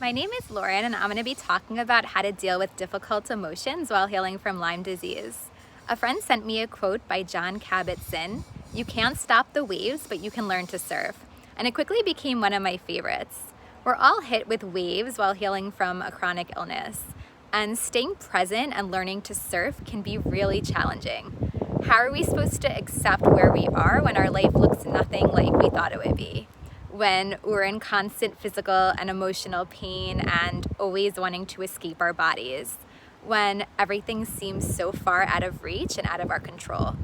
My name is Lauren, and I'm going to be talking about how to deal with difficult emotions while healing from Lyme disease. A friend sent me a quote by Jon Kabat-Zinn: "You can't stop the waves, but you can learn to surf." And it quickly became one of my favorites. We're all hit with waves while healing from a chronic illness, and staying present and learning to surf can be really challenging. How are we supposed to accept where we are when our life looks nothing like we thought it would be? When we're in constant physical and emotional pain and always wanting to escape our bodies? When everything seems so far out of reach and out of our control?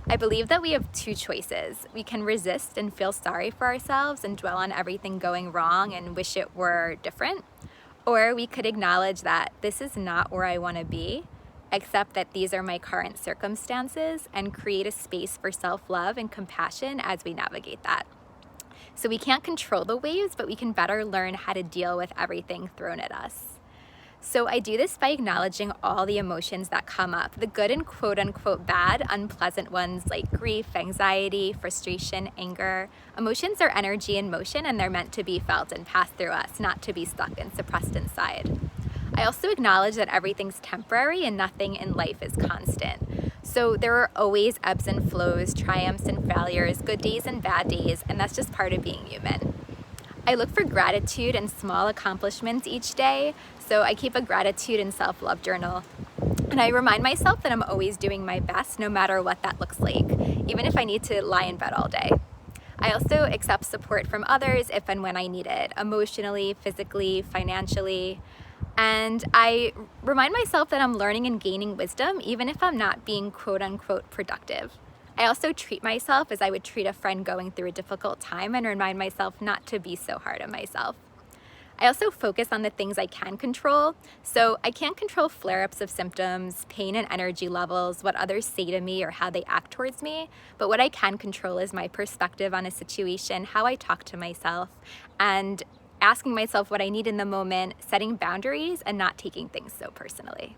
I believe that we have two choices. We can resist and feel sorry for ourselves and dwell on everything going wrong and wish it were different. Or we could acknowledge that this is not where I want to be, accept that these are my current circumstances, and create a space for self-love and compassion as we navigate that. So we can't control the waves, but we can better learn how to deal with everything thrown at us. So I do this by acknowledging all the emotions that come up, the good and quote-unquote bad, unpleasant ones like grief, anxiety, frustration, anger. Emotions are energy in motion, and they're meant to be felt and pass through us, not to be stuck and suppressed inside. I also acknowledge that everything's temporary and nothing in life is constant. So there are always ebbs and flows, triumphs and failures, good days and bad days, and that's just part of being human. I look for gratitude and small accomplishments each day, so I keep a gratitude and self-love journal. And I remind myself that I'm always doing my best no matter what that looks like, even if I need to lie in bed all day. I also accept support from others if and when I need it, emotionally, physically, financially. And I remind myself that I'm learning and gaining wisdom even if I'm not being quote-unquote productive. I also treat myself as I would treat a friend going through a difficult time and remind myself not to be so hard on myself. I also focus on the things I can control. So I can't control flare-ups of symptoms, pain and energy levels, what others say to me or how they act towards me. But what I can control is my perspective on a situation, how I talk to myself, and asking myself what I need in the moment, setting boundaries, and not taking things so personally.